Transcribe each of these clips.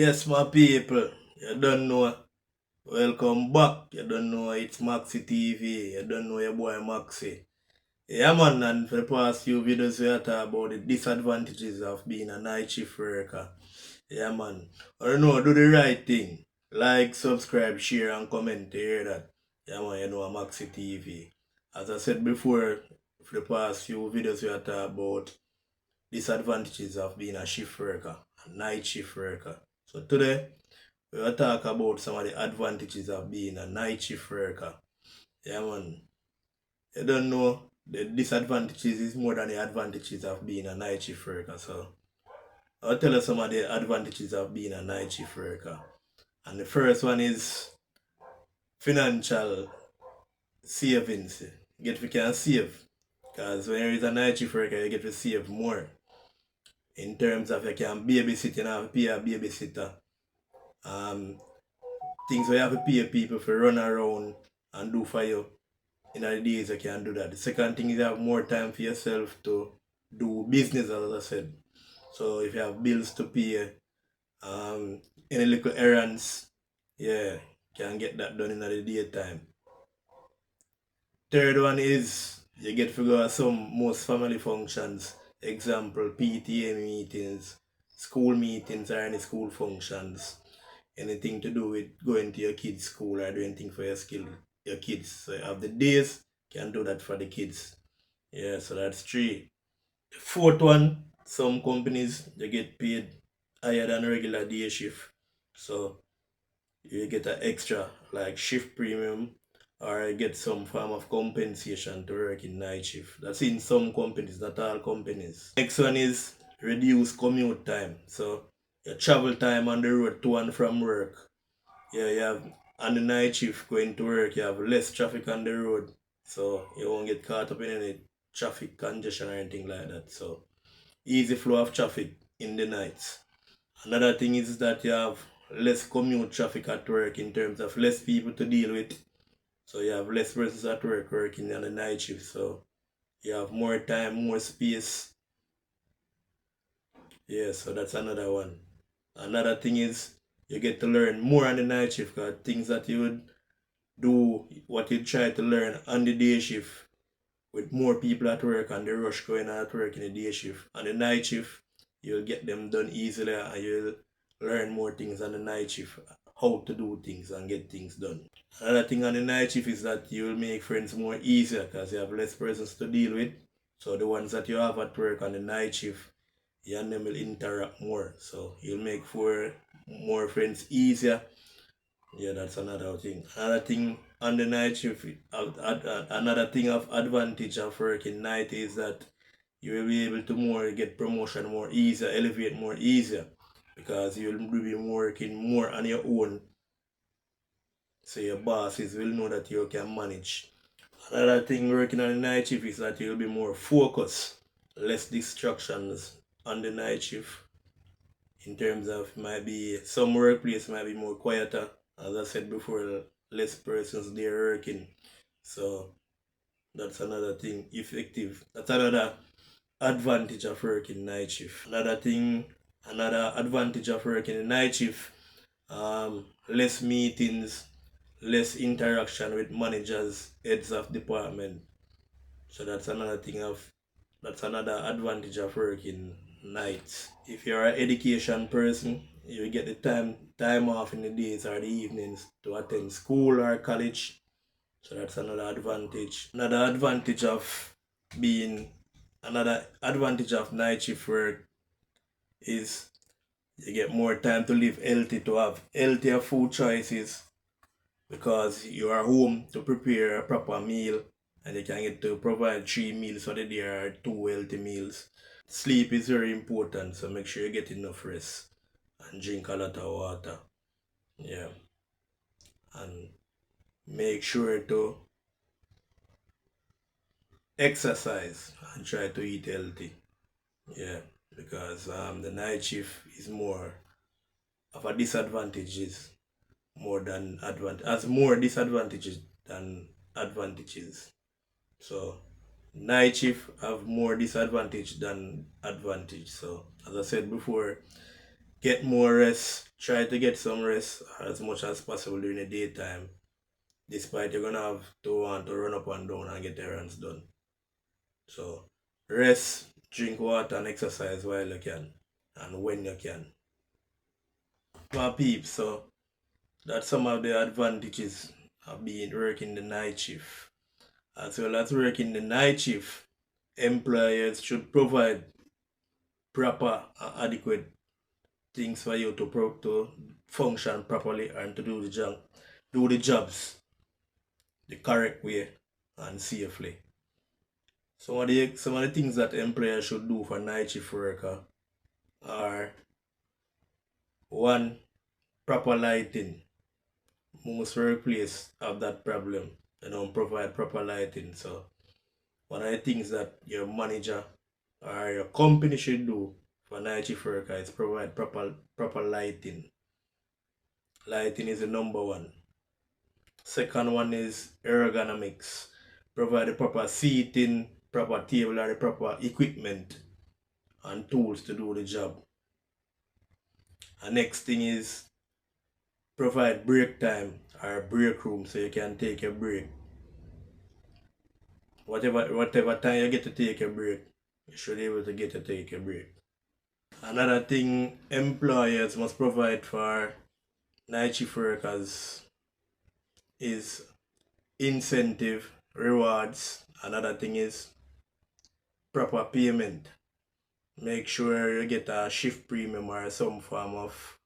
Yes, my people, you don't know. Welcome back. You don't know it's Maxi TV. You don't know your boy Maxi. Yeah, man, and for the past few videos, we are talking about the disadvantages of being a night shift worker. Yeah, man. Or no, do the right thing. Like, subscribe, share, and comment to hear that. Yeah, man, you know, Maxi TV. As I said before, for the past few videos, we are talking about disadvantages of being a shift worker, a night shift worker. So today, we will talk about some of the advantages of being a night shift worker. Yeah, man. You don't know the disadvantages is more than the advantages of being a night shift worker. So I'll tell you some of the advantages of being a night shift worker. And the first one is financial savings. Get we can save. Because when you're a night shift worker, you get to save more. In terms of you can babysit, you have to pay a babysitter. Um, things where you have to pay people for run around and do for you. In the days you can do that. The second thing is you have more time for yourself to do business, as I said. So if you have bills to pay, any little errands, yeah, can get that done in the daytime. Third one is you get to go to some most family functions. Example, PTA meetings, school meetings, or any school functions. Anything to do with going to your kids' school or doing anything for your kids. So you have the days, can do that for the kids. Yeah, so that's three. The fourth one, some companies you get paid higher than regular day shift. So you get an extra like shift premium or you get some form of compensation to work in night shift. That's in some companies, not all companies. Next one is reduce commute time. So your travel time on the road to and from work. Yeah, you have on the night shift going to work, you have less traffic on the road. So you won't get caught up in any traffic congestion or anything like that. So easy flow of traffic in the nights. Another thing is that you have less commute traffic at work in terms of less people to deal with. So you have less persons at work working on the night shift. So you have more time, more space. Yeah, so that's another one. Another thing is you get to learn more on the night shift because things that you would do, what you try to learn on the day shift with more people at work and the rush going on at work in the day shift. On the night shift, you'll get them done easily and you'll learn more things on the night shift, how to do things and get things done. Another thing on the night shift is that you'll make friends more easier because you have less persons to deal with. So the ones that you have at work on the night shift, you and them will interact more. So you'll make for more friends easier. Yeah, that's another thing. Another thing on the night shift, another thing of advantage of working night is that you will be able to more get promotion more easier, elevate more easier, because you'll be working more on your own. So your bosses will know that you can manage. Another thing working on the night shift is that you'll be more focused, less distractions on the night shift. In terms of might be some workplace might be more quieter. As I said before, less persons there working. So that's another thing. Effective. That's another advantage of working night shift. Another advantage of working in night shift, less meetings, less interaction with managers, heads of department. So that's another advantage of working nights. If you're an education person, you get the time off in the days or the evenings to attend school or college. So that's another advantage. Being another advantage of night shift work is you get more time to live healthy, to have healthier food choices because you are home to prepare a proper meal and you can get to provide 3 meals for the day or 2 healthy meals. Sleep is very important, so make sure you get enough rest and drink a lot of water. Yeah. And make sure to exercise and try to eat healthy. Yeah. Because the night shift is more of a disadvantages more than advantage has more disadvantages than advantages. So night shift have more disadvantage than advantage. So as I said before, get more rest. Try to get some rest as much as possible during the daytime, despite you're gonna have to want to run up and down and get errands done. So rest, drink water and exercise while you can and when you can. My peeps, so that's some of the advantages of being working the night shift. As well as working the night shift, employers should provide proper adequate things for you to function properly and to do the jobs the correct way and safely. Some of the things that employers should do for night shift worker are: one, proper lighting. Most workplaces have that problem. They don't provide proper lighting. So one of the things that your manager or your company should do for night shift worker is provide proper lighting. Lighting is the number one. Second one is ergonomics. Provide the proper seating, proper table, or the proper equipment and tools to do the job. And next thing is provide break time or break room so you can take a break. Whatever time you get to take a break, you should be able to get to take a break. Another thing employers must provide for night shift workers is incentive, rewards. Another thing is proper payment. Make sure you get a shift premium or some form of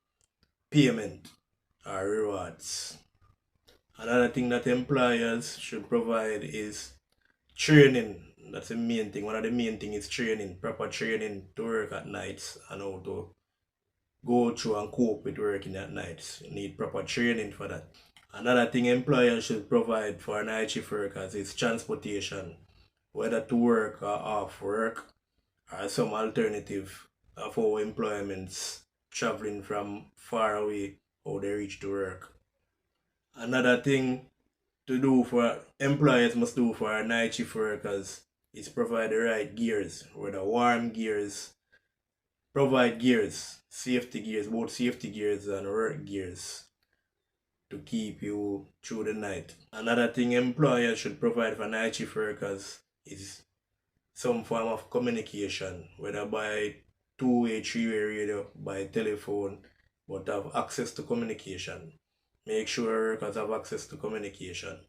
payment or rewards. Another thing that employers should provide is training. That's the main thing. One of the main things is training, proper training to work at nights and how to go through and cope with working at nights. You need proper training for that. Another thing employers should provide for night shift workers is transportation, whether to work or off work, or some alternative of how employments traveling from far away, how they reach to work. Another thing to do for employers must do for our night shift workers is provide the right gears, whether warm gears, provide gears, safety gears, both safety gears and work gears to keep you through the night. Another thing employers should provide for night shift workers is some form of communication, whether by two-way, three-way radio, by telephone, but have access to communication. Make sure workers have access to communication.